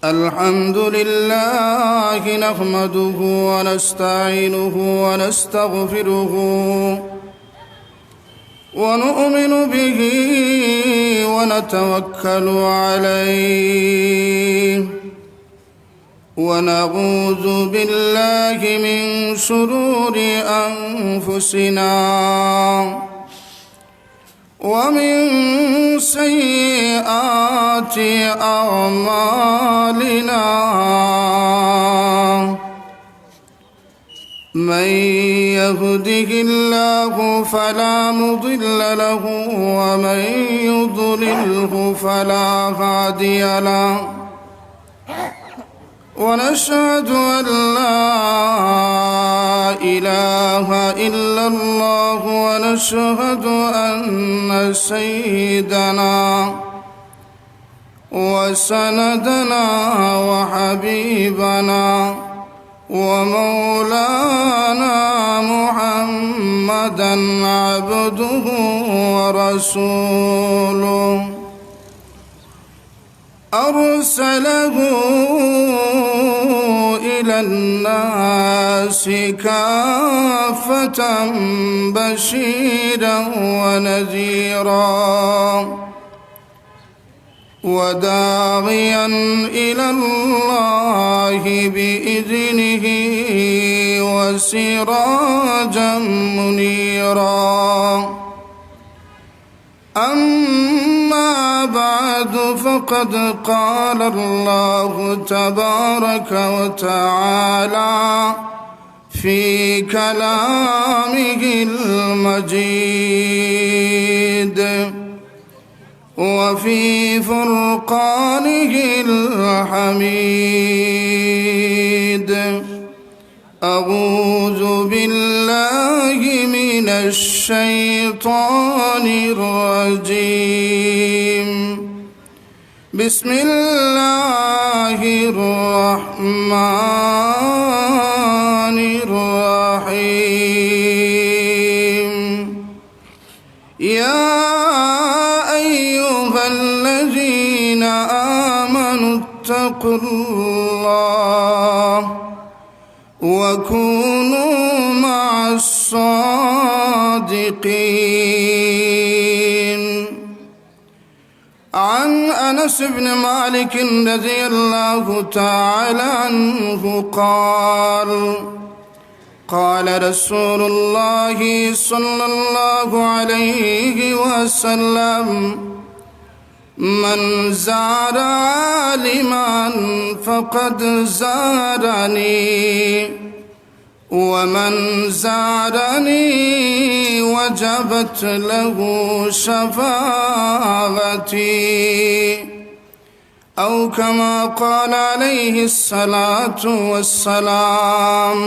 الحمد لله نحمده ونستعينه ونستغفره ونؤمن به ونتوكل عليه ونعوذ بالله من شرور أنفسنا ومن سيئات أعمالنا من يهده الله فلا مضل له ومن يضلله فلا هادي له ونشهد أن لا إله إلا الله ونشهد أن سيدنا وسندنا وحبيبنا ومولانا محمدا عبده ورسوله أرسله إلى الناس كافة بشيرا ونذيرا وداعيا إلى الله بإذنه وسراجا منيرا أما بعد فقد قال الله تبارك وتعالى في كلامه المجيد وفي فرقانه الحميد أعوذ بالله من الشيطان الرجيم بسم الله الرحمن الرحيم يا أيها الذين آمنوا اتقوا الله وكونوا مع الصادقين عن أنس بن مالك رضي الله تعالى عنه قال قال رسول الله صلى الله عليه وسلم من زار عالما فقد زارني ومن زارني وجبت له شفاعتي أو كما قال عليه الصلاة والسلام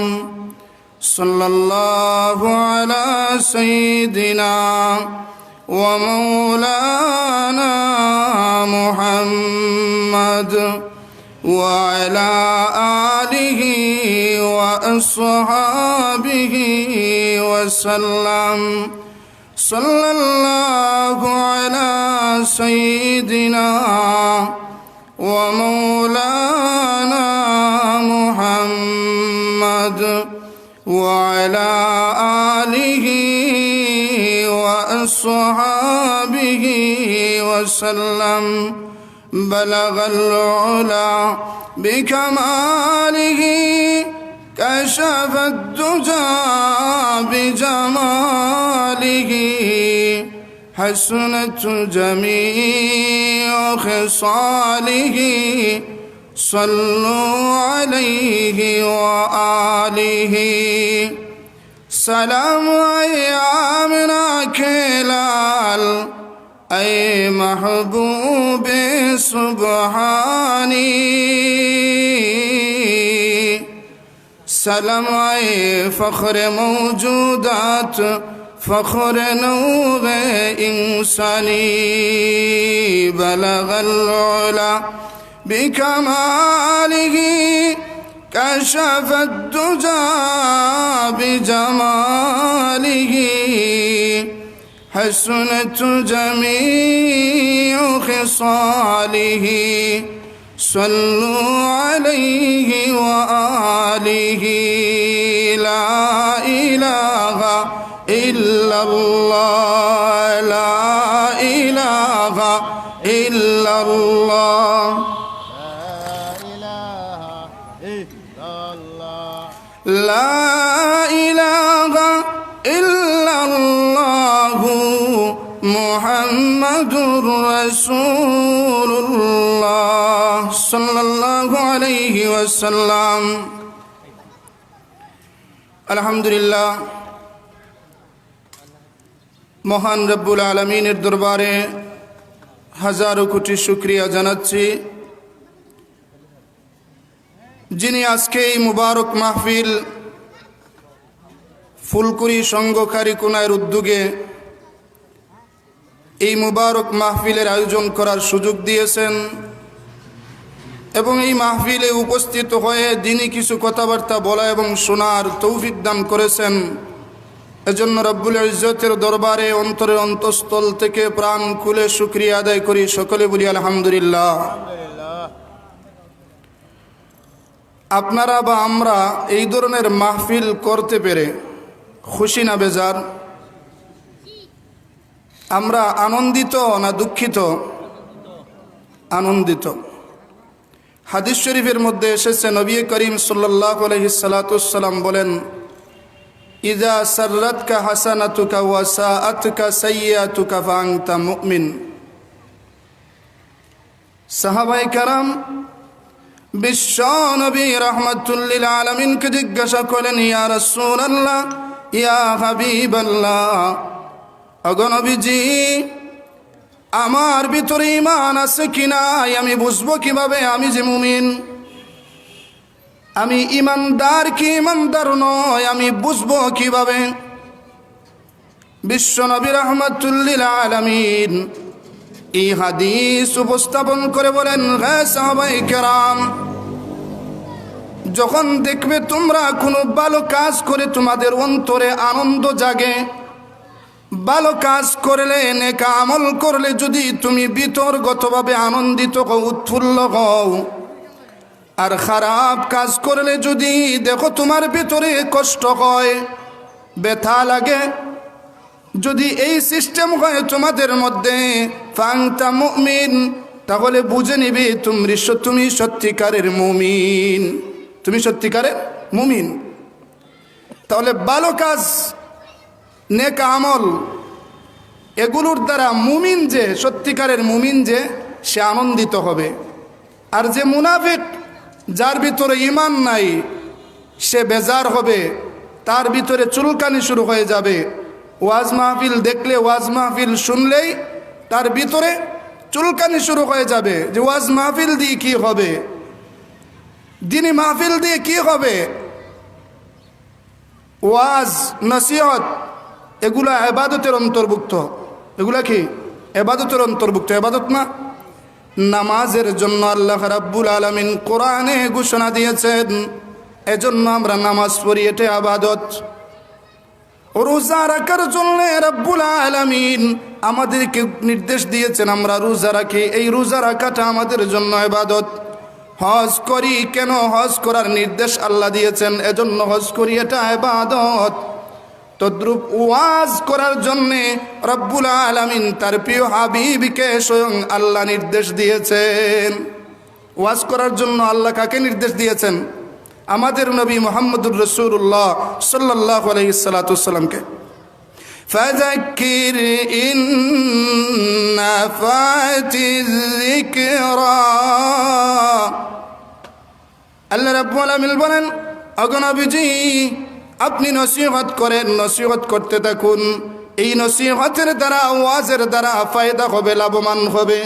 صلى الله على سيدنا ومولانا محمد وعلى آله وأصحابه وسلم صلى الله على سيدنا ومولانا محمد وعلى آله وأصحابه وسلم بلغ العلا بكماله كشف الدجى بجماله حسنت جميع خصاله صلوا عليه وآله سلام أيامنا كلال أي محبوب سبحاني سلام أي فخر موجودات فخر نوغ إنساني بلغ العلا بكماله كشف الدجى بجماله حسنت جميع خصاله صلوا عليه وآله لا إله إلا الله لا إله إلا الله لا إله إلا الله محمد رسول الله صلى الله عليه وسلم الحمد لله মহান রব্বুল আলামিনের দরবারে হাজারো কোটি শুকরিয়া জানাচ্ছি, যিনি আজকে এই মুবারক মাহফিল ফুলকুড়ি সংঘ কারিকুনায়ের উদ্যোগে এই মুবারক মাহফিলের আয়োজন করার সুযোগ দিয়েছেন এবং এই মাহফিলে উপস্থিত হয়ে দিনই কিছু কথাবার্তা বলা এবং শোনার তৌফিক দান করেছেন। এজন্য রব্বুল ইজ্জতের দরবারে অন্তরের অন্তঃস্থল থেকে প্রাণ খুলে শুকরিয়া আদায় করি, সকলে বলি আলহামদুলিল্লাহ। আপনারা বা আমরা এই ধরনের মাহফিল করতে পেরে খুশি না বেজার? আমরা আনন্দিত না দুঃখিত? আনন্দিত। হাদিস শরীফের মধ্যে এসেছে, নবী করিম সাল্লাল্লাহু আলাইহি সাল্লাম বলেন, ইযা সাররাতকা হাসানাতুকা ওয়া সাআতকা সাইয়্যাতুকা ফাআনতা মুমিন। সাহাবায়ে কেরাম বিশ্ব নবী রাহমাতুল লিল আলামিনকে জিজ্ঞাসা করলেন, ইয়া রাসূলুল্লাহ, ইয়া হাবিবাল্লাহ, ওগো নবীজি, আমার ভিতরে ঈমান আছে কিনা আমি বুঝবো কিভাবে আমি যে মুমিন? আমি ইমানদার কি ইমানদার নয় আমি বুঝবো কিভাবে? বিশ্ব নবী রাহমাতুল লিল আলামিন এই হাদিস উপস্থাপন করে বলেন, হে সাহাবায়ে কেরাম, যখন দেখবে তোমরা কোনো ভালো কাজ করে তোমাদের অন্তরে আনন্দ জাগে, ভালো কাজ করলে নেক আমল করলে যদি তুমি বিতর্গতভাবে আনন্দিত হও, উৎফুল্ল হও, আর খারাপ কাজ করলে যদি দেখো তোমার ভিতরে কষ্ট হয়, ব্যথা লাগে, যদি এই সিস্টেম হয় তোমাদের মধ্যে, ফাআনতা মুমিন, তাহলে বুঝে নিবে তুমি সত্যিকারের মুমিন, তুমি সত্যিকারের মুমিন। তাহলে ভালো কাজ, নেক আমল, এগুলোর দ্বারা মুমিন যে সত্যিকারের মুমিন যে সে আনন্দিত হবে। আর যে মুনাফিক, যার ভিতরে ঈমান নাই, সে বেজার হবে, তার ভিতরে চুলকানি শুরু হয়ে যাবে। ওয়াজ মাহফিল দেখলে, ওয়াজ মাহফিল শুনলেই তার ভিতরে চুলকানি শুরু হয়ে যাবে যে ওয়াজ মাহফিল দিয়ে কি হবে, দিনী মাহফিল দিয়ে কি হবে? ওয়াজ নসিহত এগুলা ইবাদতের অন্তর্ভুক্ত। এগুলা কি ইবাদতের অন্তর্ভুক্ত? ইবাদত না? নামাজের জন্য আল্লাহ রাব্বুল আলামিন কোরআনে ঘোষণা দিয়েছেন, এজন্য আমরা নামাজ পড়ি, এটা ইবাদত। রোজা রাখার জন্য রাব্বুল আলামিন আমাদেরকে নির্দেশ দিয়েছেন আমরা রোজা রাখি, এই রোজা রাখাটা আমাদের জন্য ইবাদত। হজ করি কেন? হজ করার নির্দেশ আল্লাহ দিয়েছেন, এজন্য হজ করি, এটা ইবাদত। তদ্রূপ ওয়াজ করার জন্যে রব্বুল আলামিন তার প্রিয় হাবিবকে স্বয়ং আল্লাহ নির্দেশ দিয়েছেন। ওয়াজ করার জন্য আল্লাহ কাকে নির্দেশ দিয়েছেন? আমাদের নবী মুহাম্মদুর রাসূলুল্লাহ সাল্লাল্লাহু আলাইহি সাল্লাতুসাল্লামকে। ফাযাক্কির ইন নাফাতিয যিকরা, আল্লাহ রাব্বুল আলামিন বলেন, ওগো নবীজি, আপনি নসিহত করেন, নসিহত করতে থাকুন। এই নসিহতের দ্বারা, ওয়াজের দ্বারা ফায়দা হবে, লাভবান হবে।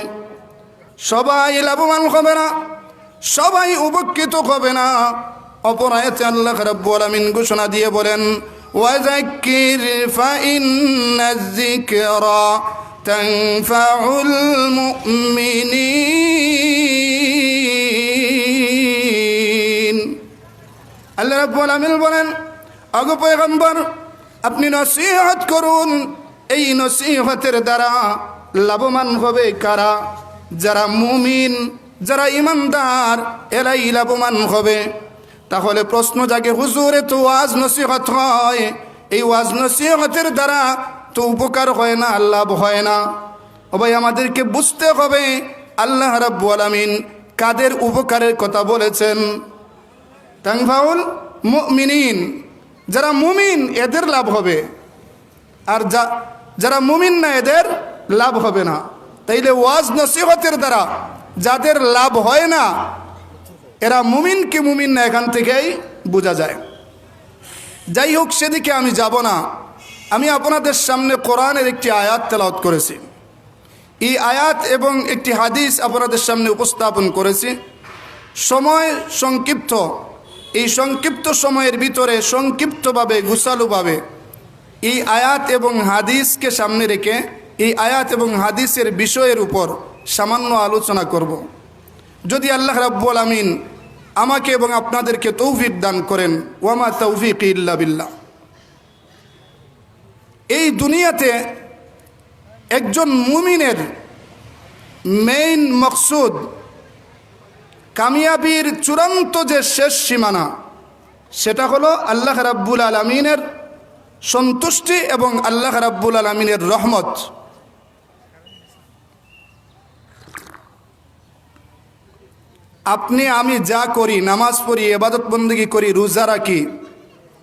সবাই লাভবান হবে না, সবাই উপকৃত হবে না। অপর আয়াতে আল্লাহ রাব্বুল আলামিন ঘোষণা দিয়ে বলেন, ওয়াযাক্কির ফাইন্নায যিকরা তানফাউল মুমিনিন। আল্লাহ রাব্বুল আলামিন বলেন, ওগো পয়গম্বর, আপনি নসিহত করুন, এই নসিহতের দ্বারা লাভবান হবে কারা? যারা মুমিন, যারা ইমানদার, এরাই লাভবান হবে। তাহলে প্রশ্ন জাগে, হুজুরে তো ওয়াজ নসিহত হয়, এই ওয়াজ নসিহতের দ্বারা তো উপকার হয় না, লাভ হয় না। ও ভাই, আমাদেরকে বুঝতে হবে আল্লাহ রাব্বুল আলামিন কাদের উপকারের কথা বলেছেন। তানফাউল মুমিনিন, যারা মুমিন এদের লাভ হবে, আর যারা মুমিন না এদের লাভ হবে না। তাইলে ওয়াজ নসিহতের দ্বারা যাদের লাভ হয় না এরা মুমিন কি মুমিন না এখান থেকেই বোঝা যায়। যাই হোক, সেদিকে আমি যাব না। আমি আপনাদের সামনে কোরআনের একটি আয়াত তেলাওয়াত করেছি। এই আয়াত এবং একটি হাদিস আপনাদের সামনে উপস্থাপন করেছি। সময় সংক্ষিপ্ত, এই সংক্ষিপ্ত সময়ের ভিতরে সংক্ষিপ্তভাবে গুছালুভাবে এই আয়াত এবং হাদিসকে সামনে রেখে এই আয়াত এবং হাদিসের বিষয়ের উপর সামান্য আলোচনা করব। যদি আল্লাহ রাব্বুল আমিন আমাকে এবং আপনাদেরকে তৌফিক দান করেন, ওয়ামা তৌফিক ইল্লা বিল্লাহ। এই দুনিয়াতে একজন মুমিনের মেইন মকসুদ, কামিয়াবির চূড়ান্ত যে শেষ সীমানা, সেটা হলো আল্লাহ রাব্বুল আলামিনের সন্তুষ্টি এবং আল্লাহ রাব্বুল আলামিনের রহমত। আপনি আমি যা করি, নামাজ পড়ি, ইবাদত বন্দেগী করি, রোজা রাখি,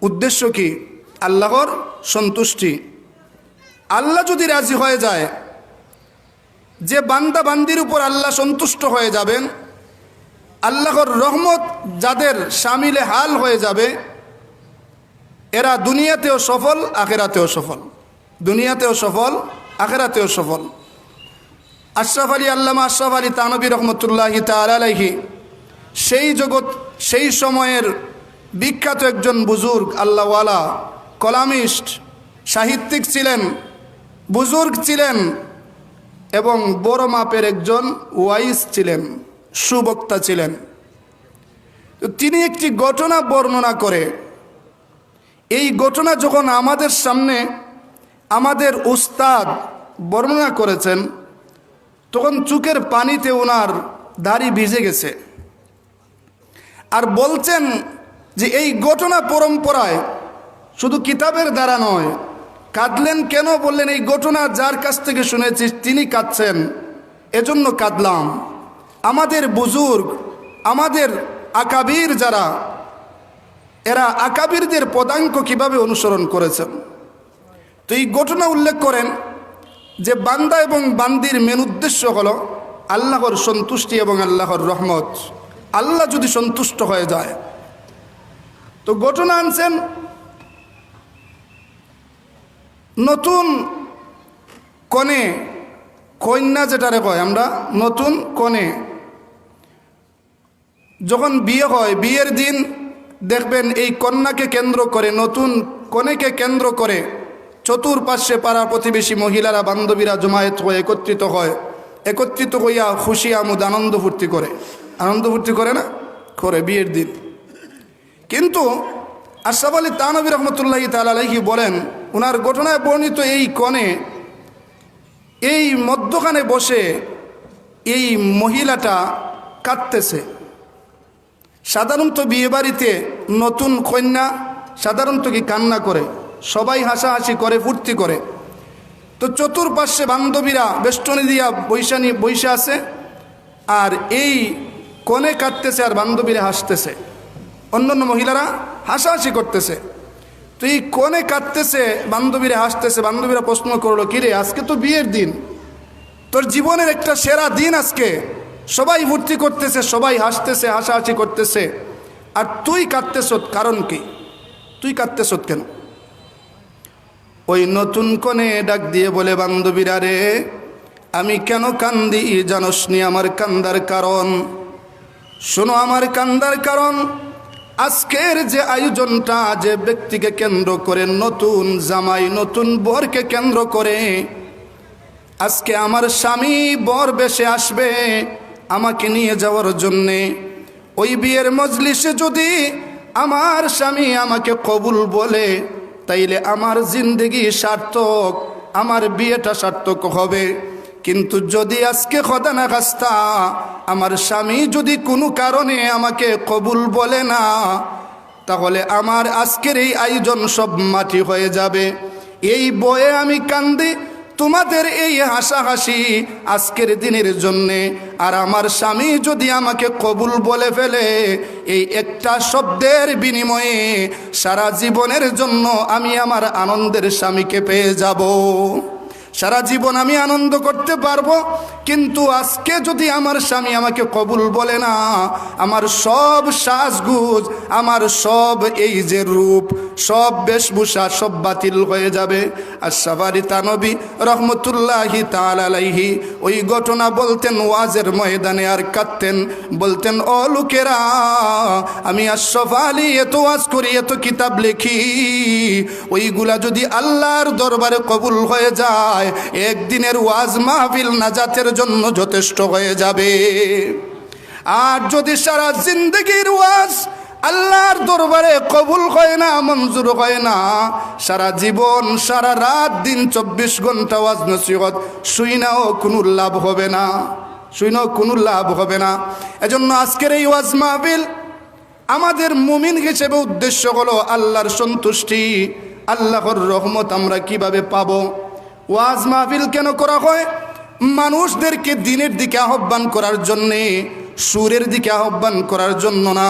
উদ্দেশ্য কি? আল্লাহর সন্তুষ্টি। আল্লাহ যদি রাজি হয়ে যায়, যে বান্দা বান্দির উপর আল্লাহ সন্তুষ্ট হয়ে যাবেন, আল্লাহর রহমত যাদের শামিলে হাল হয়ে যাবে, এরা দুনিয়াতেও সফল, আখেরাতেও সফল। দুনিয়াতেও সফল, আখেরাতেও সফল। আশরাফ আলী, আল্লামা আশরাফ আলী থানভী রহমতুল্লাহি তাআলা আলাইহি সেই সময়ের বিখ্যাত একজন বুজুর্গ, আল্লাহওয়ালা, কলামিস্ট, সাহিত্যিক ছিলেন, বুজুর্গ ছিলেন এবং বড় মাপের একজন ওয়াইজ ছিলেন, সুবক্তা ছিলেন। তিনি একটি ঘটনা বর্ণনা করে, এই ঘটনা যখন আমাদের সামনে আমাদের উস্তাদ বর্ণনা করেছেন, তখন চোখের পানিতে ওনার দাড়ি ভিজে গেছে। আর বলছেন যে এই ঘটনা পরম্পরায় শুধু কিতাবের দ্বারা নয়। কাঁদলেন কেন? বললেন এই ঘটনা যার কাছ থেকে শুনেছি তিনি কাঁদছেন, এজন্য কাঁদলাম। আমাদের বুজুর্গ, আমাদের আকাবির যারা, এরা আকাবিরদের পদাঙ্ক কিভাবে অনুসরণ করেছেন। তো এই ঘটনা উল্লেখ করেন যে বান্দা এবং বান্দির মেন উদ্দেশ্য হলো আল্লাহর সন্তুষ্টি এবং আল্লাহর রহমত। আল্লাহ যদি সন্তুষ্ট হয়ে যায়, তো ঘটনা আনছেন, নতুন কনে, কন্যা যেটারে কয় আমরা, নতুন কনে যখন বিয়ে হয়, বিয়ের দিন দেখবেন এই কন্যাকে কেন্দ্র করে, নতুন কনেকে কেন্দ্র করে চতুর্পার্শ্বে পাড়া প্রতিবেশী মহিলারা, বান্ধবীরা জমায়েত হয়ে একত্রিত হইয়া খুশি আমোদ আনন্দ ফুর্তি করে। আনন্দ ফুর্তি করে না? করে বিয়ের দিন। কিন্তু আশরাফ আলী থানভী রহমতুল্লাহি তাআলা আলাইহি বলেন, ওনার ঘটনায় বর্ণিত এই কনে এই মধ্যখানে বসে এই মহিলাটা কাঁদতেছে। সাধারণত বিয়ে বাড়িতে নতুন কন্যা সাধারণত কি কান্না করে, সবাই হাসাহাসি করে, ফুর্তি করে। তো চতুর্পার্শ্বে বান্ধবীরা বেষ্টনী দিয়া বৈশা আছে, আর এই কনে কাঁদতেছে আর বান্ধবীরা হাসতেছে, অন্যান্য মহিলারা হাসাহাসি করতেছে। তো এই কনে কাঁদতেছে, বান্ধবীরা হাসতেছে। বান্ধবীরা প্রশ্ন করলো, কিরে আজকে তো বিয়ের দিন, তোর জীবনের একটা সেরা দিন আজকে, সবাই ফুর্তি করতেছে, সবাই হাসতেছে, হাসাহাসি করতেছে, আর তুই কাঁদতেছ, কারণ কি? তুই কাঁদতেছ কেন? ওই নতুন কনে ডাক দিয়ে বলে, বান্ধবীরা রে, আমি কেন কান্দি জানোস নি? আমার কান্দার কারণ শোনো, আমার কান্দার কারণ আজকের যে আয়োজনটা, যে ব্যক্তিকে কেন্দ্র করে, নতুন জামাই নতুন বরকে কেন্দ্র করে, আজকে আমার স্বামী বর বেশে আসবে আমাকে নিয়ে যাওয়ার জন্যে। ওই বিয়ের মজলিসে যদি আমার স্বামী আমাকে কবুল বলে, তাইলে আমার জিন্দেগি সার্থক, আমার বিয়েটা সার্থক হবে। কিন্তু যদি আজকে খোদা না খাস্তা আমার স্বামী যদি কোনো কারণে আমাকে কবুল বলে না, তাহলে আমার আজকের এই আয়োজন সব মাটি হয়ে যাবে। এই বয়ে আমি কান্দি তোমাদের এই হাসাহাসি আজকের দিনের জন্যে। আর আমার স্বামী যদি আমাকে কবুল বলে ফেলে, এই একটা শব্দের বিনিময়ে সারা জীবনের জন্য আমি আমার আনন্দের স্বামীকে পেয়ে যাব। সারা জীবন আমি আনন্দ করতে পারবো। কিন্তু আজকে যদি আমার স্বামী আমাকে কবুল বলে না, আমার সব সাজগুজ, আমার সব এই যে রূপ, সব বেশভূষা সব বাতিল হয়ে যাবে। আশরাফি থানভী রহমতুল্লাহি তাআলা আলাইহি ওই ঘটনা বলতেন ওয়াজের ময়দানে, আর কাঁদতেন, বলতেন ও লোকেরা, আমি আশরাফ আলী এত ওয়াজ করি, এত কিতাব লিখি, ওইগুলা যদি আল্লাহর দরবারে কবুল হয়ে যায়, একদিনের ওয়াজ মাহফিল নাজাতের জন্য যথেষ্ট হয়ে যাবে। আর যদি সারা জিন্দগির ওয়াজ আল্লাহর দরবারে কবুল হয় না, মঞ্জুর হয় না, সারা জীবন সারা রাত দিন 24 ঘন্টা ওয়াজ নসিহত শুইনাও কোনো লাভ হবে না, শুইনাও কোনো লাভ হবে না। এজন্য আজকের এই ওয়াজ মাহফিল আমাদের মুমিন হিসেবে উদ্দেশ্য হলো আল্লাহর সন্তুষ্টি, আল্লাহর রহমত আমরা কিভাবে পাবো। ওয়াজ মাহফিল কেন করা হয়? মানুষদেরকে দিনের দিকে আহ্বান করার জন্যে, সুরের দিকে আহ্বান করার জন্য না।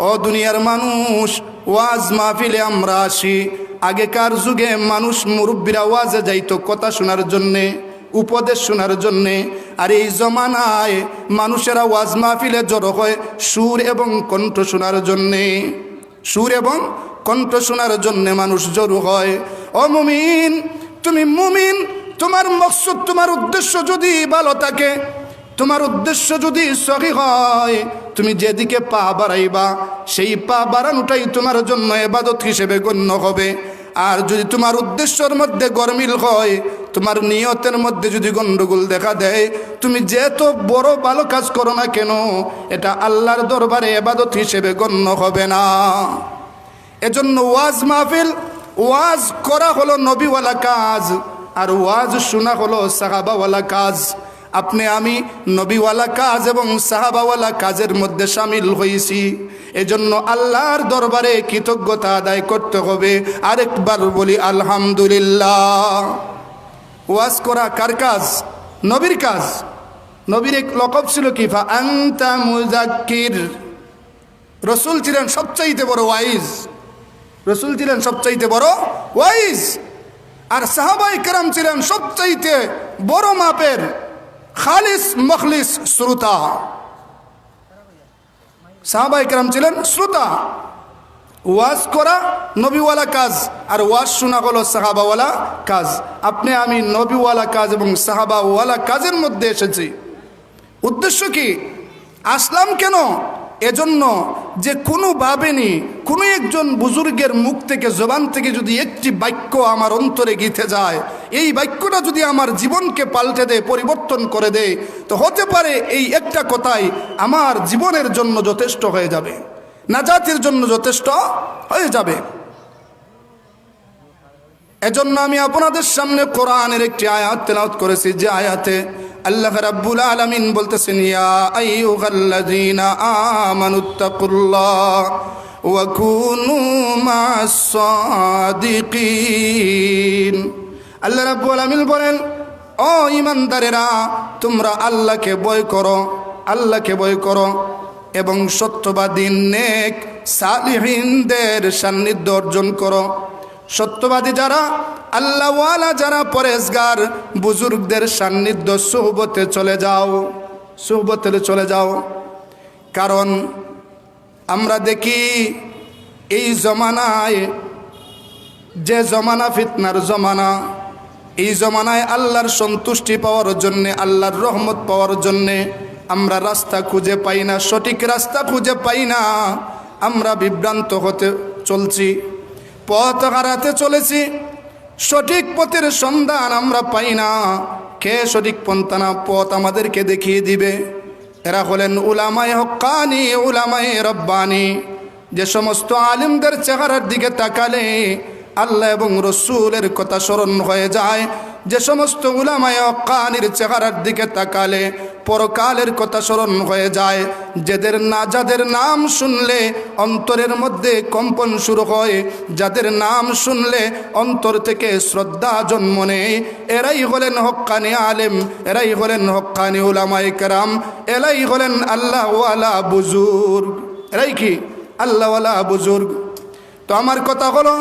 ও দুনিয়ার মানুষ, ওয়াজ মাহফিলে আমরা আসি। আগেকার যুগে মানুষ মুরব্বীরা ওয়াজে যাইতো কথা শোনার জন্যে, উপদেশ শোনার জন্যে। আর এই জমানায় মানুষেরা ওয়াজ মাহফিলে জড়ো হয় সুর এবং কণ্ঠ শোনার জন্যে, সুর এবং কণ্ঠ শোনার জন্যে মানুষ জড়ো হয়। ও মুমিন, তুমি মুমিন, তোমার মকসুদ, তোমার উদ্দেশ্য যদি ভালো থাকে, তোমার উদ্দেশ্য যদি সহি হয়, তুমি যেদিকে পা বাড়াইবা সেই পা বাড়ানোটাই তোমার জন্য ইবাদত হিসেবে গণ্য হবে। আর যদি তোমার উদ্দেশ্যের মধ্যে গরমিল হয়, তোমার নিয়তের মধ্যে যদি গন্ডগোল দেখা দেয়, তুমি যেত বড় ভালো কাজ করো না কেন, এটা আল্লাহর দরবারে ইবাদত হিসেবে গণ্য হবে না। এজন্য ওয়াজ মাহফিল, ওয়াজ করা হলো নবীওয়ালা কাজ, আর ওয়াজ শোনা হলো সাহাবাওয়ালা কাজ। আপনি আমি নবীওয়ালা কাজ এবং সাহাবাওয়ালা কাজের মধ্যে সামিল হয়েছি। এজন্য আল্লাহর দরবারে কৃতজ্ঞতা আদায় করতে হবে। আরেকবার বলি আলহামদুলিল্লাহ। ওয়াজ করা কার কাজ? নবীর কাজ। নবীর এক লকব ছিল কি? ফা আনতা মুযাক্কির। রসুল ছিলেন সবচাইতে বড় ওয়াইজ, রসুল ছিলেন সবচাইতে বড় ওয়াইজ। আর সাহাবায়ে কেরাম ছিলেন সবচাইতে বড় মাপের খালিস মখলিস শ্রোতা। সাহাবায়ে কেরাম ছিলেন শ্রোতা। ওয়াজ করা নবীওয়ালা কাজ, আর ওয়াজ শোনা হলো সাহাবাওয়ালা কাজ। আপনি আমি নবীওয়ালা কাজ এবং সাহাবাওয়ালা কাজের মধ্যে এসেছি। উদ্দেশ্য কি? আসলাম কেন? এজন্য যে কোনো ভাবেনি, কোনো একজন বুজুর্গের মুখ থেকে, জবান থেকে যদি একটি বাক্য আমার অন্তরে গেঁথে যায়, এই বাক্যটা যদি আমার জীবনকে পাল্টে দেয়, পরিবর্তন করে দেয়, তো হতে পারে এই একটা কথাই আমার জীবনের জন্য যথেষ্ট হয়ে যাবে, নাজাতের জন্য যথেষ্ট হয়ে যাবে। এজন্য আমি আপনাদের সামনে কোরআনের একটি আয়াত তেলাওয়াত করেছি, যে আয়াতে আল্লাহ রাব্বুল আলামিন বলতেছেন, ইয়া আইয়ুহাল্লাযীনা আমানুত্তাকুল্লাহ ওয়া কুনু মা'আস সাদিকিন। আল্লাহ রাব্বুল আলামিন বলেন, ও ঈমানদারেরা, তোমরা আল্লাহকে ভয় করো, আল্লাহকে ভয় করো এবং সত্যবাদী নেক সালিহিনদের সান্নিধ্য অর্জন করো। সত্যবাদী যারা, আল্লাহওয়ালা যারা, পরেজগার বুজুর্গদের সান্নিধ্য সুহবতে চলে যাও, সুহবতে চলে যাও। কারণ আমরা দেখি এই জমানায়, যে জমানা ফিতনার জমানা, এই জমানায় আল্লাহর সন্তুষ্টি পাওয়ার জন্যে, আল্লাহর রহমত পাওয়ার জন্যে আমরা রাস্তা খুঁজে পাই না, সঠিক রাস্তা খুঁজে পাই না। আমরা বিভ্রান্ত হতে চলছি, পথ হারাতে চলেছি, সঠিক পথের সন্ধান আমরা পাই না। কে সঠিক পন্থানা পথ আমাদেরকে দেখিয়ে দিবে? এরা হলেন উলামায়ে হক্কানি, উলামায়ে রব্বানি। যে সমস্ত আলিমদের চেহারার দিকে তাকালে আল্লাহ এবং রসুলের কথা স্মরণ হয়ে যায়, যে সমস্ত উলামায়ে হক্কানির চেহারার দিকে তাকালে পরকালের কথা স্মরণ হয়ে যায়, যাদের নাম শুনলে অন্তরের মধ্যে কম্পন শুরু হয়, যাদের নাম শুনলে অন্তর থেকে শ্রদ্ধা জন্ম নেয়, এরাই হলেন হক্কানি আলেম, এরাই হলেন হক্কানি উলামায়ে কেরাম, এরাই হলেন আল্লাহওয়ালা বুজুর্গ। এরাই কি? আল্লাহওয়ালা বুজুর্গ। তো আমার কথা হলো,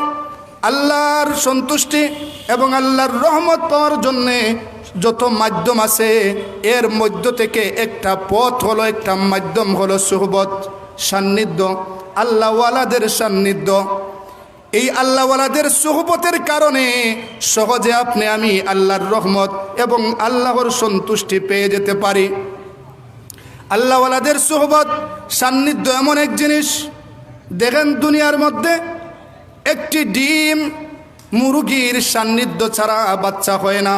আল্লাহর সন্তুষ্টি এবং আল্লাহর রহমত পাওয়ার জন্যে যত মাধ্যম আছে, এর মধ্য থেকে একটা পথ হলো, একটা মাধ্যম হলো সুহবত, সান্নিধ্য, আল্লাহওয়ালাদের সান্নিধ্য। এই আল্লাহওয়ালাদের সুহবতের কারণে সহজে আপনি আমি আল্লাহর রহমত এবং আল্লাহর সন্তুষ্টি পেয়ে যেতে পারি। আল্লাহওয়ালাদের সুহবত, সান্নিধ্য এমন এক জিনিস, দেখেন দুনিয়ার মধ্যে একটি ডিম মুরগির সান্নিধ্য ছাড়া বাচ্চা হয় না।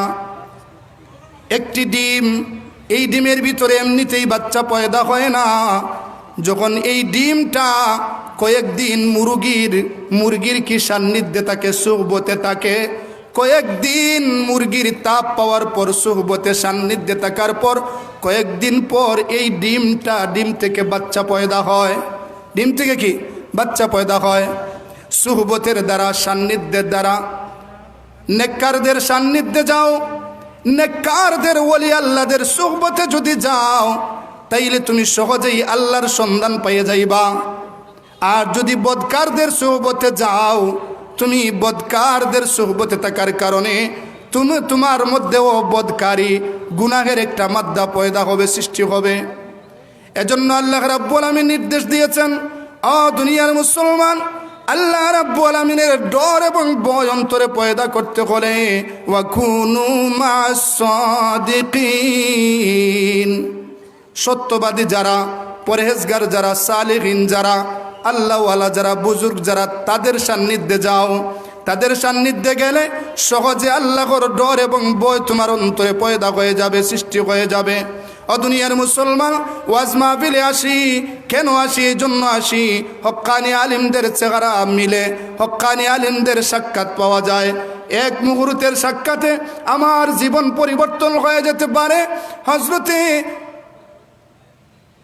একটি ডিম, এই ডিমের ভিতরে এমনিতেই বাচ্চা পয়দা হয় না। যখন এই ডিমটা কয়েকদিন মুরগির কি সান্নিধ্যে থাকে, সুহবতে থাকে, কয়েকদিন মুরগির তাপ পাওয়ার পর, সুহবতে সান্নিধ্যে থাকার পর কয়েকদিন পর এই ডিম থেকে বাচ্চা পয়দা হয়। ডিম থেকে কি বাচ্চা পয়দা হয়? সুহবতের দ্বারা, সান্নিধ্যের দ্বারা। নেককারদের সান্নিধ্যে যাও, নেককারদের ওলি আল্লাহদের সুহবতে যদি যাও, তাইলে তুমি সহজেই আল্লাহর সন্ধান পেয়ে যাইবা। আর যদি বদকারদের সুহবতে যাও, তুমি বদকারদের সুহবতে থাকার কারণে তোমার মধ্যেও বদকারী গুনাহের একটা মাদ্দা পয়দা হবে, সৃষ্টি হবে। এজন্য আল্লাহ রাব্বুল আলামিন নির্দেশ দিয়েছেন, দুনিয়ার মুসলমান, আল্লাহ রাব্বুল আলামিনের ডর এবং ভয় অন্তরে পয়দা করতে হলে ওয়াকুনু মাস সাদিকিন, সত্যবাদী যারা, পরহেজগার যারা, সালেহিন যারা, আল্লাহওয়ালা যারা, বুজুর্গ যারা, তাদের সান্নিধ্যে যাও। তাদের সান্নিধ্যে গেলে সহজে আল্লাহর ডর এবং ভয় তোমার অন্তরে পয়দা হয়ে যাবে, সৃষ্টি হয়ে যাবে। দুনিয়ার মুসলমান, ওয়াজ মাহফিলে আসি কেন আসি? এই জন্য আসি, হক্কানি আলিমদের চেহারা মিলে, হক্কানি আলিমদের সাক্ষাৎ পাওয়া যায়। এক মুহূর্তের সাক্ষাতে আমার জীবন পরিবর্তন হয়ে যেতে পারে। হযরতে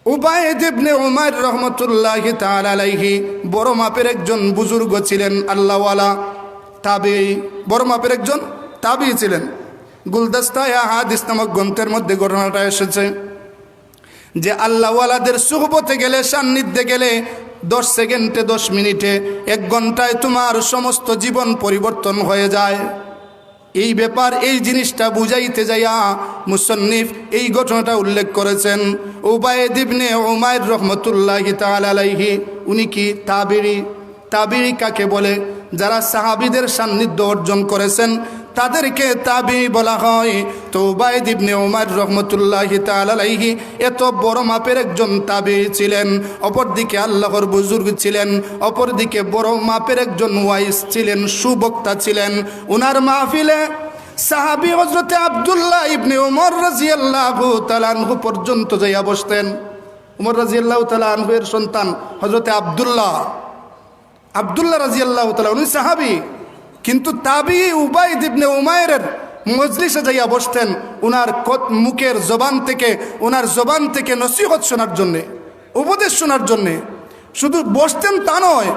উবাইদ ইবনে উমাইর রহমতুল্লাহি তাআলা আলাইহি বড় মাপের একজন বুজুর্গ ছিলেন, আল্লাহওয়ালা তাবেঈ, বড় মাপের একজন তাবেঈ ছিলেন। গুলদস্তায়ে হাদিস নামক গ্রন্থের মধ্যে ঘটনাটা এসেছে যে আল্লাহওয়ালাদের সুহবতে গেলে, সান্নিধ্যে গেলে 10 সেকেন্ডে, 10 মিনিটে, 1 ঘন্টায় তোমার সমস্ত জীবন পরিবর্তন হয়ে যায়। এই ব্যাপার, এই জিনিসটা বুঝাইতে যাইয়া মুসন্নিফ এই ঘটনাটা উল্লেখ করেছেন। উবাইদ ইবনে উমাইর রহমতুল্লাহি তাআলা আলাইহি, উনি কি তাবেঈ। তাবেঈ কাকে বলে? যারা সাহাবীদের সান্নিধ্য অর্জন করেছেন তাদেরকে তাবেঈ বলা হয়। তো উবাইদ ইবনে উমাইর রহমতুল্লাহি তাআলা আলাইহি এত বড় মাপের একজন তাবেঈ ছিলেন, অপরদিকে আল্লাহর বুজুর্গ ছিলেন, অপরদিকে বড় মাপের একজন ওয়াইজ ছিলেন, সুবক্তা ছিলেন। উনার মাহফিলে সাহাবী হযরতে আব্দুল্লাহ ইবনে উমর রাদিয়াল্লাহু তাআলা আনহু পর্যন্ত যাইয়া বসতেন। উমর রাদিয়াল্লাহু তাআলা আনহু এর সন্তান হযরতে আব্দুল্লাহ রাদিয়াল্লাহু তাআলা, উনি সাহাবী, কিন্তু তাবেঈ উবাইদ ইবনে উমাইরের মজলিসে যাইয়া বসতেন উনার মুখের জবান থেকে, উনার জবান থেকে নসিহত শোনার জন্যে, উপদেশ শোনার জন্যে। শুধু বসতেন তা নয়,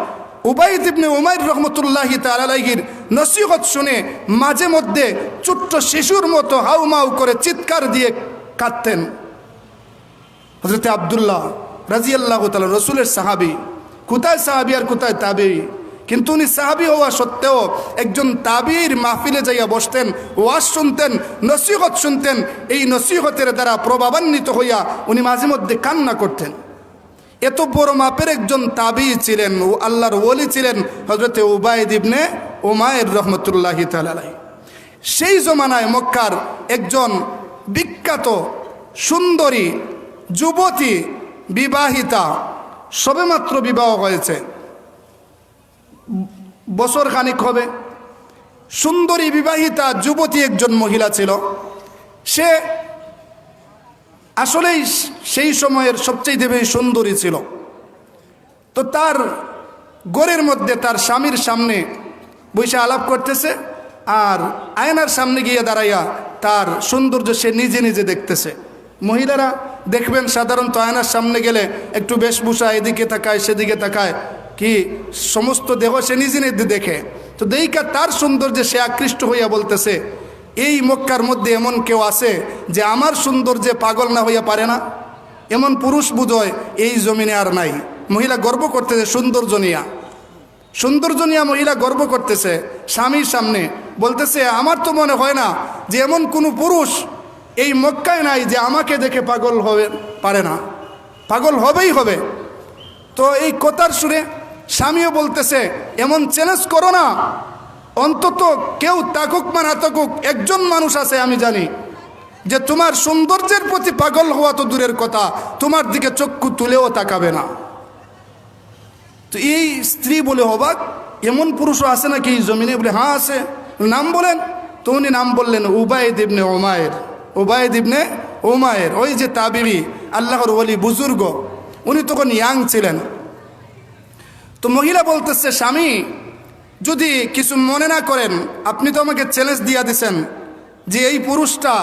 উবাইদ ইবনে উমাইর রহমতুল্লাহি তাআলা আলাইহির নসিহত শুনে মাঝে মধ্যে ছোট্ট শিশুর মতো হাউমাউ করে চিৎকার দিয়ে কাঁদতেন। হযরতে আব্দুল্লাহ রাদিয়াল্লাহু তাআলা রাসূলের সাহাবী, কোথায় সাহাবী আর কোথায় তাবেঈ? কিন্তু উনি সাহাবী হওয়া সত্ত্বেও একজন তাবেঈর মাহফিলে যাইয়া বসতেন, ওয়াজ শুনতেন, নসিহত শুনতেন। এই নসিহতের দ্বারা প্রভাবান্বিত হইয়া উনি মাঝে মধ্যে কান্না করতেন। এত বড় মাপের একজন তাবেঈ ছিলেন, ও আল্লাহর ওলি ছিলেন হযরতে উবাইদ ইবনে উমাইর রহমতুল্লাহি তাআলা আলাইহি। সেই জমানায় মক্কার একজন বিখ্যাত সুন্দরী যুবতী, বিবাহিতা, সবেমাত্র বিবাহ হয়েছে, বছর খানিক হবে, সুন্দরী বিবাহিতা যুবতী একজন মহিলা ছিল। সে আসলেই সেই সময়ের সবচেয়ে বেশি সুন্দরী ছিল। তো তার ঘরের মধ্যে তার স্বামীর সামনে বসে আলাপ করতেছে, আর আয়নার সামনে গিয়ে দাঁড়াইয়া তার সৌন্দর্য সে নিজে নিজে দেখতেছে। মহিলারা দেখবেন সাধারণত আয়নার সামনে গেলে একটু বেশভূষা, এদিকে তাকায় সেদিকে তাকায়, কি সমস্ত দেহ সে নিজে নিজে দেখে। তো দেইকা তার সৌন্দর্যে সে আকৃষ্ট হইয়া বলতেছে, এই মক্কার মধ্যে এমন কেউ আছে যে আমার সৌন্দর্যে পাগল না হইয়া পারে না? এমন পুরুষ বুঝয় এই জমিনে আর নাই। মহিলা গর্ব করতেছে সৌন্দর্য নিয়া, সৌন্দর্য নিয়া মহিলা গর্ব করতেছে স্বামীর সামনে, বলতেছে আমার তো মনে হয় না যে এমন কোনো পুরুষ এই মক্কায় নাই যে আমাকে দেখে পাগল হবে পারে না, পাগল হবেই হবে। তো এই কথার সুরে স্বামীও বলতেছে এমন চ্যালেঞ্জ করো না, অন্তত কেউ তাকুক বা না তাকুক একজন মানুষ আছে আমি জানি যে তোমার সৌন্দর্যের প্রতি পাগল হওয়া তো দূরের কথা, তোমার দিকে চক্ষু তুলেও তাকাবে না। তো এই স্ত্রী বলে অবাক, এমন পুরুষও আছে নাকি এই জমিনে? বলে হ্যাঁ আছে। নাম বলেন। তো উনি নাম বললেন উবাইদ ইবনে উমায়ের। উবাইদ ইবনে উমায়ের, ওই যে তাবিঈ, আল্লাহর ওলি, বুজুর্গ, উনি তখন ইয়াং ছিলেন। তো মহিলা বলতেছে স্বামী যদি কিছু মনে না করেন, আপনি তো আমাকে চ্যালেঞ্জ দিয়া দিছেন যে এই পুরুষটা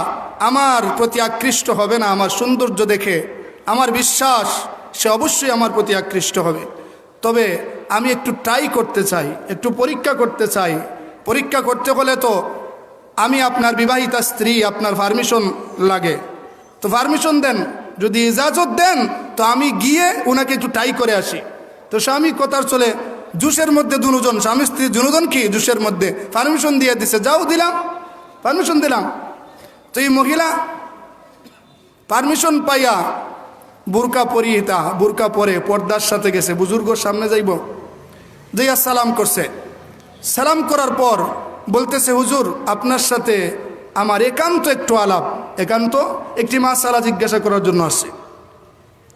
আমার প্রতি আকৃষ্ট হবে না, আমার সৌন্দর্য দেখে আমার বিশ্বাস সে অবশ্যই আমার প্রতি আকৃষ্ট হবে। তবে আমি একটু ট্রাই করতে চাই, একটু পরীক্ষা করতে চাই। পরীক্ষা করতে হলে তো আমি আপনার বিবাহিতা স্ত্রী, আপনার পারমিশন লাগে। তো পারমিশন দেন, যদি ইজাজত দেন তো আমি গিয়ে ওনাকে একটু ট্রাই করে আসি। তো স্বামী কথার চলে জুসের মধ্যে দুজন, স্বামী স্ত্রী দুজন কি জুসের মধ্যে পারমিশন দিয়ে দিছে, যাও দিলাম, পারমিশন দিলাম। তো এই মহিলা পারমিশন পাইয়া বুরকা পরিহিতা, বুরকা পরে পর্দার সাথে গেছে, বুজুর্গর সামনে যাইব, যাইয়া সালাম করছে। সালাম করার পর বলতেছে হুজুর আপনার সাথে আমার একান্ত একটু আলাপ, একান্ত একটি মাসআলা জিজ্ঞাসা করার জন্য আসছে,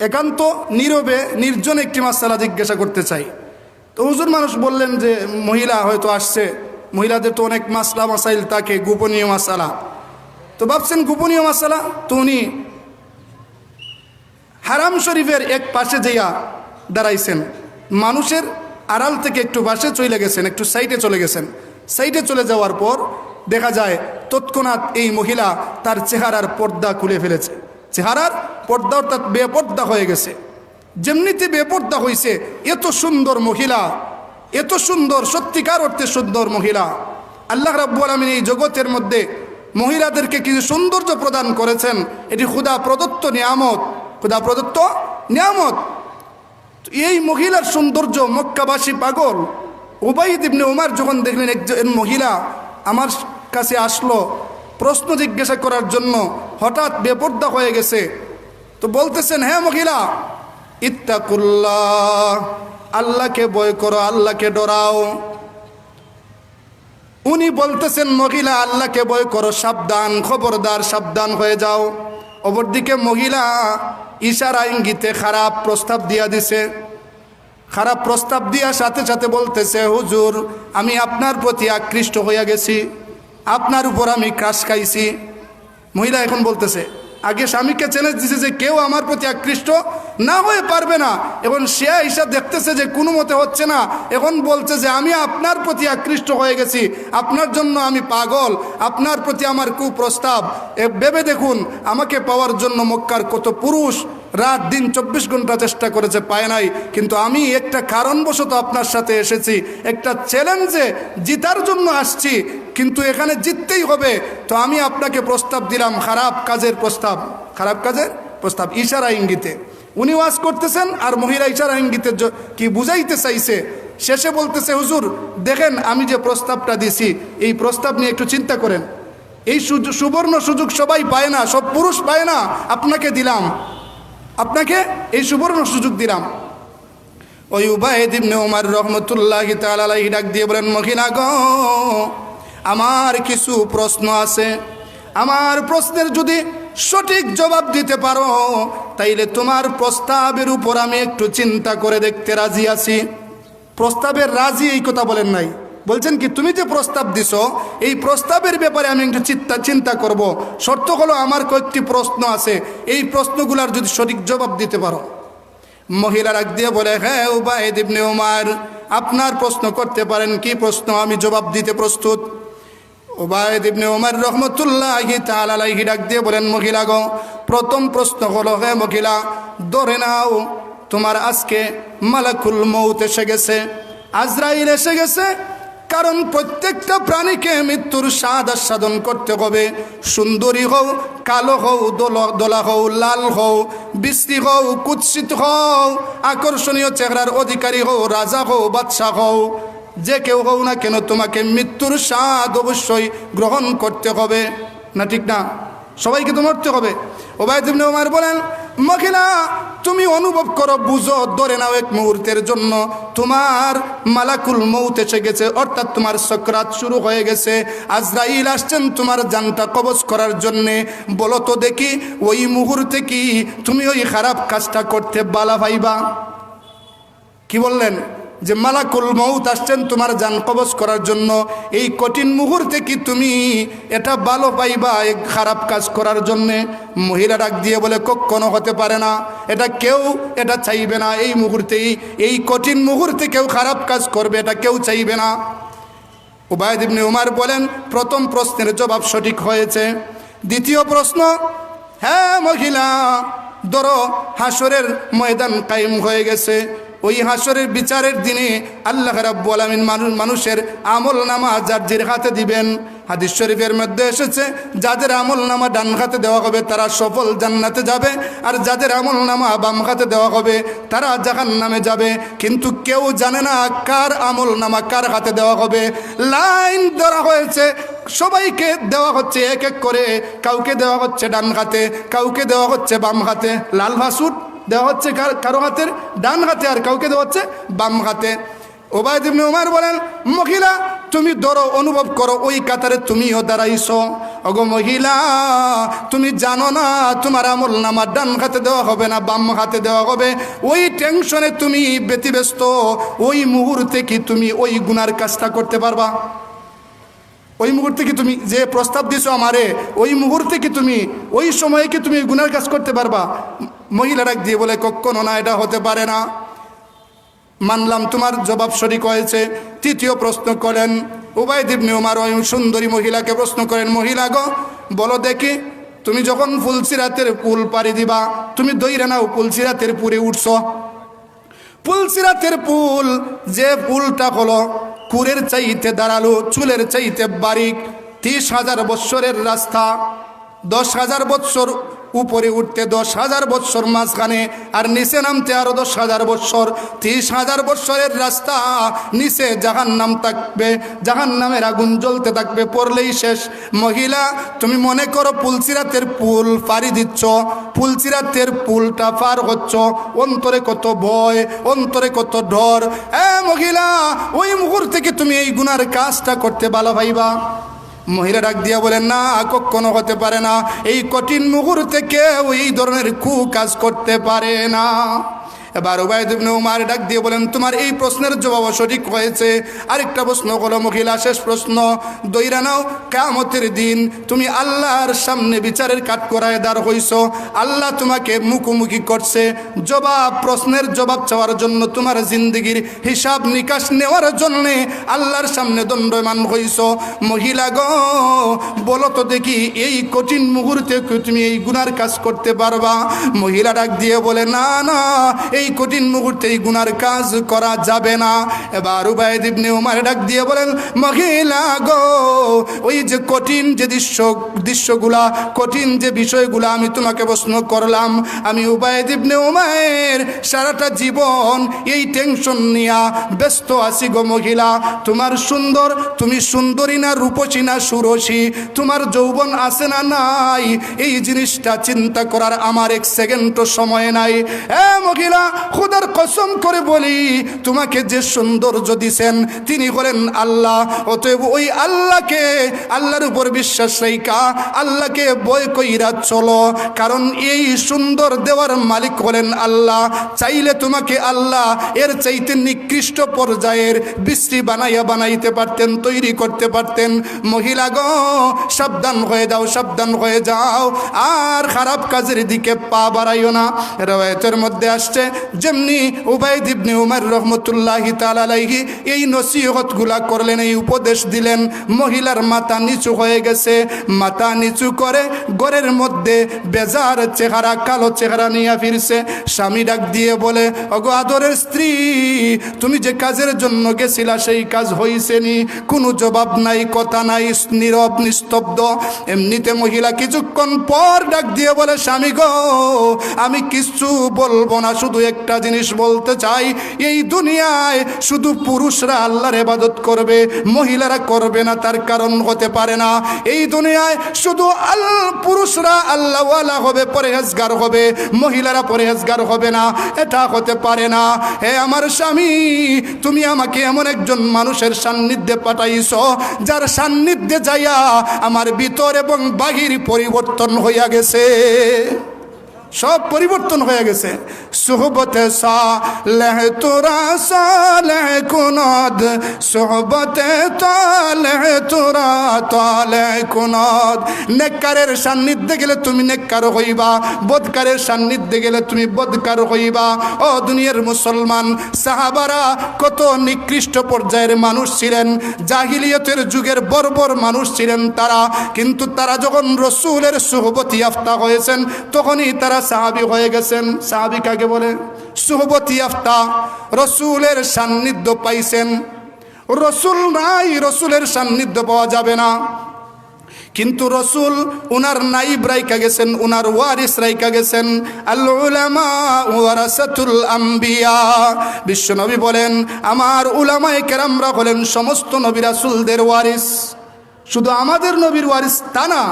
একান্ত নীরবে নির্জন একটি মাসআলা জিজ্ঞাসা করতে চাই। তো হুজুর মানুষ বললেন যে মহিলা হয়তো আসছে, মহিলাদের তো অনেক মাসলা মাসাইল থাকে, গোপনীয় মাসআলা। তো ভাবছেন গোপনীয় মাসআলা। তো উনি হারাম শরীফের এক পাশে যাইয়া দাঁড়াইছেন, মানুষের আড়াল থেকে একটু পাশে চলে গেছেন, একটু সাইডে চলে গেছেন। সাইডে চলে যাওয়ার পর দেখা যায় তৎক্ষণাৎ এই মহিলা তার চেহারার পর্দা খুলে ফেলেছে, চেহারার পর্দা অর্থাৎ বেপর্দা হয়ে গেছে। যেমনিতে বেপর্দা হয়েছে, এত সুন্দর মহিলা, এত সুন্দর, সত্যিকার অর্থে সুন্দর মহিলা। আল্লাহ রাব্বুল আমিন এই জগতের মধ্যে মহিলাদেরকে কিছু সৌন্দর্য প্রদান করেছেন, এটি খোদা প্রদত্ত নিয়ামত, খোদা প্রদত্ত নিয়ামত। এই মহিলার সৌন্দর্য মক্কাবাসী পাগল। উবাইদ ইবনে উমার যখন দেখলেন একজন মহিলা আমার কাছে আসলো প্রশ্ন জিজ্ঞাসা করার জন্য, হঠাৎ বেপর্দা হয়ে গেছে, তো বলতেছেন হ্যাঁ মহিলা ইত্তাকুল্লাহ, আল্লাহকে ভয় করো, আল্লাহকে ডরাও। উনি বলতেছেন মহিলা আল্লাহকে ভয় করো, সাবধান, খবরদার, সাবধান হয়ে যাও। অপরদিকে মহিলা ইশারা ইঙ্গিতে খারাপ প্রস্তাব দিয়া দিছে, খারাপ প্রস্তাব দিয়া সাথে সাথে বলতেছে হুজুর আমি আপনার প্রতি আকৃষ্ট হইয়া গেছি, আপনার উপর আমি ক্রাশ খাইছি। মহিলা এখন বলতেছে, আগে স্বামীকে চ্যালেঞ্জ দিছে যে কেউ আমার প্রতি আকৃষ্ট না হয়ে পারবে না, এখন সে হিসাব দেখতেছে যে কোনো মতে হচ্ছে না, এখন বলছে যে আমি আপনার প্রতি আকৃষ্ট হয়ে গেছি, আপনার জন্য আমি পাগল, আপনার প্রতি আমার কুপ্রস্তাব। ভেবে দেখুন আমাকে পাওয়ার জন্য মক্কার কত পুরুষ রাত দিন 24 ঘন্টা চেষ্টা করেছে, পায় নাই, কিন্তু আমি একটা কারণবশত আপনার সাথে এসেছি, একটা চ্যালেঞ্জে জিতার জন্য আসছি, কিন্তু এখানে জিততেই হবে। তো আমি আপনাকে প্রস্তাব দিলাম, খারাপ কাজের প্রস্তাব, খারাপ কাজের প্রস্তাব, ইশারা ইঙ্গিতে। উনি ওয়াজ করতেছেন আর মহিলা ইশারা ইঙ্গিতে কি বুঝাইতে চাইছে। শেষে বলতেছে হুজুর দেখেন আমি যে প্রস্তাবটা দিছি, এই প্রস্তাব নিয়ে একটু চিন্তা করেন, এই সুবর্ণ সুযোগ সবাই পায় না, সব পুরুষ পায় না, আপনাকে দিলাম, আপনাকে এই সুবর্ণ সুযোগ দিলাম। ওই উবাইদ ইবনে উমার রহমতুল্লাহি তাআলা আলাইহি ডাক দিয়ে বলেন মহিলা গো আমার কিছু প্রশ্ন আছে, আমার প্রশ্নের যদি সঠিক জবাব দিতে পারো তাইলে তোমার প্রস্তাবের উপর আমি একটু চিন্তা করে দেখতে রাজি আছি। প্রস্তাবের রাজি এই কথা বলেন নাই, বলছেন কি তুমি যে প্রস্তাব দিছো এই প্রস্তাবের ব্যাপারে আমি একটু চিন্তা করব, শর্ত হলো আমার কয়েকটি প্রশ্ন আছে, এই প্রশ্নগুলোর যদি সঠিক জবাব দিতে পারো। মহিলা ডাক দিয়ে বলে হ্যাঁ উবাইদ ইবনে উমার আপনার প্রশ্ন করতে পারেন, কি প্রশ্ন, আমি জবাব দিতে প্রস্তুত। উবাইদ ইবনে উমর রহমতুল্লাহি তাআলা আলাইহি ডাক দিয়ে বলেন, মহিলা গো, প্রথম প্রশ্ন হলো, হে মহিলা, ধরে নাও তোমার আজকে মালাকুল মউত এসে গেছে, আজরাইল এসে গেছে। কারণ প্রত্যেকটা প্রাণীকে মৃত্যুর স্বাদ আস্বাদন করতে হবে। সুন্দরী হও, কালো হও, দোলা হও, লাল হও, বিশ্রী হও, কুৎসিত হও, আকর্ষণীয় চেহারার অধিকারী হও, রাজা হও, বাদশাহ হও, যে কেউ হও না কেন, তোমাকে মৃত্যুর স্বাদ অবশ্যই গ্রহণ করতে হবে, না ঠিক না? সবাইকে তো মরতে হবে। উবাইদ ইবনে উমর বলেন, মহিলা তুমি অনুভব করো, বুঝো, ধরে নাও এক মুহূর্তের জন্য তোমার মালাকুল মউত এসে গেছে, অর্থাৎ তোমার সকরাত শুরু হয়ে গেছে। আজরাইল আসছেন তোমার জানটা কবজ করার জন্যে। বলো তো দেখি, ওই মুহূর্তে কি তুমি ওই খারাপ কাজটা করতে বালা পাইবা? কি বললেন? যে মালাকুল মউত আসছেন তোমার জান কবজ করার জন্য, এই কঠিন মুহূর্তে কি তুমি এটা ভালো পাইবা এক খারাপ কাজ করার জন্যে? মহিলা ডাক দিয়ে বলে, কখনো হতে পারে না, কেউ এটা চাইবে না। এই মুহূর্তেই, এই কঠিন মুহূর্তে কেউ খারাপ কাজ করবে, এটা কেউ চাইবে না। উবাইদ ইবনে উমর বলেন, প্রথম প্রশ্নের জবাব সঠিক হয়েছে। দ্বিতীয় প্রশ্ন, হ্যাঁ মহিলা, ধরো হাসরের ময়দান কায়েম হয়ে গেছে। ওই হাসরের বিচারের দিনে আল্লাহ রাব্বুল আলামিন মানুষের আমল নামা যার যার হাতে দিবেন। হাদিস শরীফের মধ্যে এসেছে, যাদের আমল নামা ডান হাতে দেওয়া হবে তারা সফল জান্নাতে যাবে, আর যাদের আমল নামা বাম হাতে দেওয়া হবে তারা জাহান্নামে যাবে। কিন্তু কেউ জানে না কার আমল নামা কার হাতে দেওয়া হবে। লাইন ধরা হয়েছে, সবাইকে দেওয়া হচ্ছে এক এক করে। কাউকে দেওয়া হচ্ছে ডান হাতে, কাউকে দেওয়া হচ্ছে বাম হাতে। লাল ভাসুট দেওয়া হচ্ছে কারো হাতের ডান হাতে, আর কাউকে দেওয়া হচ্ছে বাম হাতে। উবাইদ ইবনে উমর বলেন, মহিলা তুমি ধরো, অনুভব করো, ওই কাতারে তুমিও দাঁড়াইছো। ওগো মহিলা, তুমি জানো না তোমার আমল নামা ডান হাতে দেওয়া হবে না বাম হাতে দেওয়া হবে। ওই টেনশনে তুমি ব্যতিব্যস্ত। ওই মুহূর্তে কি তুমি ওই গুনার কাজটা করতে পারবা? ওই মুহূর্তে কি তুমি যে প্রস্তাব দিছো আমারে, ওই মুহূর্তে কি তুমি, ওই সময়ে কি তুমি গুনার কাজ করতে পারবা? মহিলা ডাক দিয়ে বলে, কখনো না, এটা হতে পারে না। মানলাম তোমার জবাব সঠিক হয়েছে। তৃতীয় প্রশ্ন করেন উবাইদ ইবনে উমর ওই সুন্দরী মহিলাকে প্রশ্ন করেন, মহিলা গো, বলো দেখি, তুমি যখন ফুলসিরাতের পুল পাড়ি দিবা, তুমি দইরা নাও ফুলসিরাতের পুরে উঠছ। ফুলসিরাতের পুল, যে পুলটা হলো কুরের চাইতে দাঁড়ালো, চুলের চাইতে বারিক, 30,000 বৎসরের রাস্তা, 10,000 বৎসর উপরে উঠতে 10,000 বৎসর মাঝখানে, আর নিচে নামতে আরো 10,000 বৎসর। 30,000 বৎসরের রাস্তা। নিচে জাহান্নাম থাকবে, জাহান্নামের আগুন জ্বলতে থাকবে, পড়লেই শেষ। মহিলা তুমি মনে করো ফুলসিরাতের পুল পাড়ি দিচ্ছ, ফুলসিরাতের পুলটা পার হচ্ছ, অন্তরে কত ভয়, অন্তরে কত ডর। মহিলা, ওই মুহূর্তে কি তুমি এই গুনার কাজটা করতে ভালো ভাইবা? মহিলা ডাক দিয়া বলেন, না, কখনো হতে পারে না। এই কঠিন মুহূর্তে কেউ এই ধরনের কাজ করতে পারে না। এবার উবাইদ ইবনে উমর ডাক দিয়ে বলেন, তোমার এই প্রশ্নের জবাব সঠিক হয়েছে। আরেকটা প্রশ্ন হলো, মহিলা, শেষ প্রশ্ন, দইরা নাও, কিয়ামতের দিন তুমি আল্লাহর সামনে বিচারের কাঠগড়ায় দাঁড় হইছ। আল্লাহ তোমাকে মুখোমুখি করছে, প্রশ্নের জবাব চাওয়ার জন্য, তোমার জিন্দগির হিসাব নিকাশ নেওয়ার জন্যে আল্লাহর সামনে দণ্ডায়মান হইছ। মহিলা গো, বলো তো দেখি, এই কঠিন মুহূর্তে তুমি এই গুনার কাজ করতে পারবা? মহিলা ডাক দিয়ে বলে, না না, এই কঠিন মুহূর্তে এই গুনার কাজ করা যাবে না। এবার উবাইদ ইবনে উমর ডাক দিয়ে বলেন, মহিলা গো, ওই যে কঠিন যে দৃশ্যগুলা, কঠিন যে বিষয়গুলা আমি তোমাকে প্রশ্ন করলাম, আমি উবাইদ ইবনে উমর সারাটা জীবন এই টেনশন নিয়া ব্যস্ত আছি গো মহিলা। তোমার তুমি সুন্দরী না রূপসী না সুরসী, তোমার যৌবন আছে না নাই, এই জিনিসটা চিন্তা করার আমার এক সেকেন্ডও সময় নাই। মহিলা, খোদার কসম করে বলি, তোমাকে যে সৌন্দর্য দিছেন তিনি হলেন আল্লাহ। অতএব ওই আল্লাহর উপর বিশ্বাস রাইখা আল্লাহকে ভয় কইরা চলো, কারণ এই সুন্দর দেওয়ার মালিক হলেন আল্লাহ। চাইলে তোমাকে আল্লাহ এর চাইতে নিকৃষ্ট পর্যায়ের বিশ্রী বানাইতে পারতেন, তৈরি করতে পারতেন। মহিলা গো, সাবধান হয়ে যাও, সাবধান হয়ে যাও, আর খারাপ কাজের দিকে পা বাড়াইও না। রওয়ায়াতের মধ্যে আসছে, যেমনি উবাইদ ইবনে উমর রহমতুল্লাহি তাআলা আলাইহি এই নসিহতগুলা করলেন, এই উপদেশ দিলেন, মহিলার মাথা নিচু হয়ে গেছে। মাথা নিচু করে ঘরের মধ্যে বেজার চেহারা, কালো চেহারা নিয়ে ফিরছে। স্বামী ডাক দিয়ে বলে, ওগো আদরের স্ত্রী, তুমি যে কাজের জন্য গেছিলা সেই কাজ হইছে নি? কোনো জবাব নাই, কথা নাই, নীরব নিস্তব্ধ। এমনিতে মহিলা কিছুক্ষণ পর ডাক দিয়ে বলে, স্বামী গো, আমি কিছু বলবো না, শুধু একটা জিনিস বলতে চাই, এই দুনিয়ায় শুধু পুরুষরা আল্লাহর ইবাদত করবে, মহিলারা করবে না। তার কারণ হতে পারে না, এই দুনিয়ায় শুধু পুরুষরা আল্লাহওয়ালা হবে, পরহেজগার হবে, মহিলারা পরহেজগার হবে না, এটা হতে পারে না। হে আমার স্বামী, তুমি আমাকে এমন একজন মানুষের সান্নিধ্যে পাঠাইছো, যার সান্নিধ্যে যাইয়া আমার ভিতর এবং বাহির পরিবর্তন হইয়া গেছে, সব পরিবর্তন হয়ে গেছে। সুহবতে সালেহ তোরা সালেহ কুনদ, সুহবতে তালেহ তোরা তালেহ কুনদ। নেককারের সান্নিধ্যে গেলে তুমি নেককার হইবা, বদকারের সান্নিধ্যে গেলে তুমি বদকার হইবা। ও দুনিয়ার মুসলমান, সাহাবারা কত নিকৃষ্ট পর্যায়ের মানুষ ছিলেন, জাহিলিয়তের যুগের বর্বর মানুষ ছিলেন তারা, কিন্তু তারা যখন রসুলের সুহবত ইয়াফতা হয়েছেন তখনই তারা সাহাবী হয়ে গেছেন। সাহাবী কাকে বলে? সুহবত ইয়াফতা, রসুলের সান্নিধ্য পাইছেন। রসুল নাই, রসুলের সান্নিধ্য পাওয়া যাবে না, কিন্তু রসুল উনার নাইব রাইকা গেছেন, উনার ওয়ারিস রাইকা গেছেন। আল উলামা ওয়ারাসাতুল আম্বিয়া। বিশ্বনবী বলেন, আমার উলামায়ে কেরামরা হলেন সমস্ত নবী রাসূলদের ওয়ারিস। শুধু আমাদের নবীর ওয়ারিস তা না,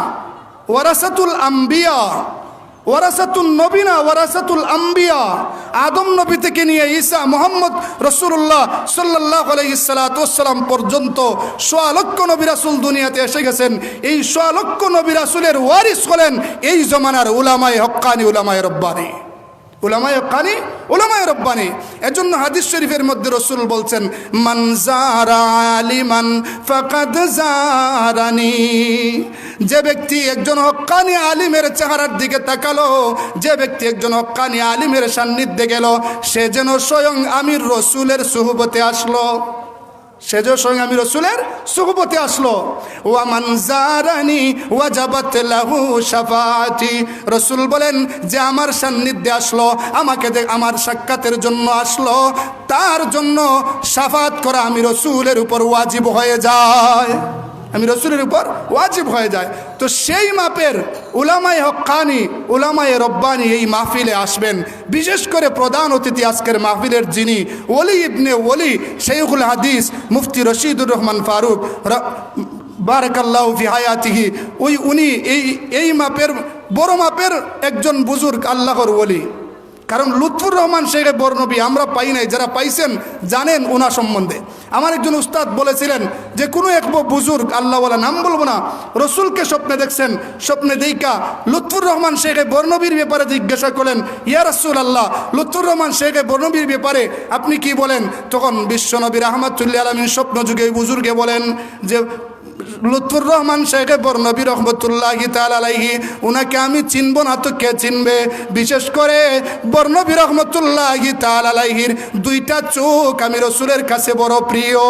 ওয়ারাসাতুল আম্বিয়া, ওয়ারাসাতুল নবী না, ওয়ারাসাতুল আম্বিয়া। আদম নবী থেকে নিয়ে ঈসা মুহাম্মদ রাসূলুল্লাহ সাল্লাল্লাহু আলাইহি সাল্লাতু ওয়াসসালাম পর্যন্ত ১০০ লক্ষ নবী রাসূল দুনিয়াতে এসে গেছেন। এই ১০০ লক্ষ নবী রাসূলের ওয়ারিস হলেন এই জমানার উলামায়ে হক্কানি, উলামায়ে রব্বানি, উলামায়ে হক্কানি, উলামায়ে রব্বানি। এজন্য হাদিস শরীফের মধ্যে রসুল বলছেন, মান যারা আলিমান ফাকাদ যারানি। যে ব্যক্তি একজন হক্কানি আলিমের চেহারার দিকে তাকালো, যে ব্যক্তি একজন হক্কানি আলিমের সান্নিধ্যে গেল, সে যেন স্বয়ং আমির রসুলের সুহবতে আসলো, সে যে স্বয়ং আমি রসুলের সুহবতে আসলো। ওয়া মান যারানি ওয়াজাবাত লাহু শাফাআতি। রসুল বলেন, যে আমার সান্নিধ্যে আসলো, আমাকে আমার সাক্ষাতের জন্য আসলো, তার জন্য শাফাত করা আমি রসুলের উপর ওয়াজিব হয়ে যায়, আমি রসুলের উপর ওয়াজিব হয়ে যায়। তো সেই মাপের উলামায়ে হক্কানি, উলামায়ে রব্বানি এই মাহফিলে আসবেন। বিশেষ করে প্রধান অতিথি আজকের মাহফিলের যিনি ওলি ইবনে ওলি শাইখুল হাদিস মুফতি রশিদুর রহমান ফারুক বারাকাল্লাহু ফি হায়াতিহি, উনি এই মাপের বড় মাপের একজন বুজুর্গ আল্লাহর ওলি। কারণ লুৎফুর রহমান শেখ বর্নবী আমরা পাই নাই, যারা পাইছেন জানেন ওনার সম্বন্ধে। আমার একজন উস্তাদ বলেছিলেন যে কোনো এক বুজুর্গ আল্লাহওয়ালা, নাম বলবো না, রসুলকে স্বপ্নে দেখছেন, স্বপ্নে দেইকা লুৎফুর রহমান শেখ বর্নবীর ব্যাপারে জিজ্ঞাসা করলেন, ইয়া রাসূলুল্লাহ, লুৎফুর রহমান শেখ বর্নবীর ব্যাপারে আপনি কি বলেন? তখন বিশ্বনবী রাহমাতুল্লিল আলামিন স্বপ্ন যুগে বুজুর্গে বলেন যে লুৎফুর রহমান শেখ বর্নবী রহমতুল্লাহি তাআলা আলাইহি, উনাকে আমি চিনব না তো কে চিনবে? বিশেষ করে বর্নবী রহমতুল্লাহি তাআলা আলাইহির দুইটা চোখ আমি রসুলের কাছে বড় প্রিয়।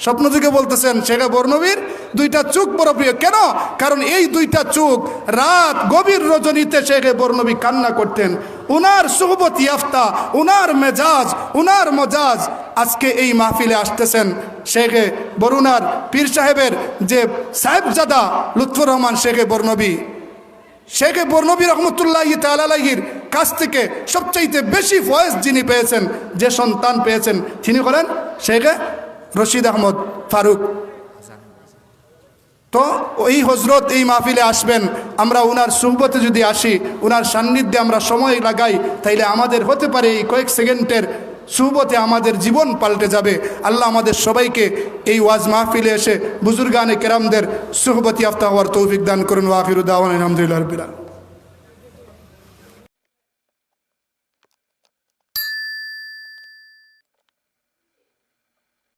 স্বপ্ন যুগে বলতেছেন শেখ বর্নবীর দুইটা চোখ বড় প্রিয়। কেন? কারণ এই দুইটা চোখ রাত গভীর রজনীতে শেখ বর্নবী কান্না করতেন। উনার সুহবত ইয়াফতা, উনার মেজাজ, উনার মজাজ আজকে এই মাহফিলে আসতেছেন শেখ বরুণার পীর সাহেবের যে সাহেবজাদা লুৎফুর রহমান শেখ বর্নবী। শেখ বর্নবী রহমতুল্লাহি তাআলা আলাইহির কাছ থেকে সবচাইতে বেশি ফয়েজ যিনি পেয়েছেন, যে সন্তান পেয়েছেন, তিনি হলেন শেখ রশিদ আহমদ ফারুক। তো ওই হজরত এই মাহফিলে আসবেন, আমরা ওনার সুহবতে যদি আসি, ওনার সান্নিধ্যে আমরা সময় লাগাই, তাইলে আমাদের হতে পারে এই কয়েক সেকেন্ডের সুহবতে আমাদের জীবন পাল্টে যাবে। আল্লাহ আমাদের সবাইকে এই ওয়াজ মাহফিলে এসে বুজুর্গানে কেরামদের সুহবত ইয়াফতা হওয়ার তৌফিক দান করুন। ওয়া আখিরু দাওয়ানা আলহামদুলিল্লাহি রাব্বিল আলামিন।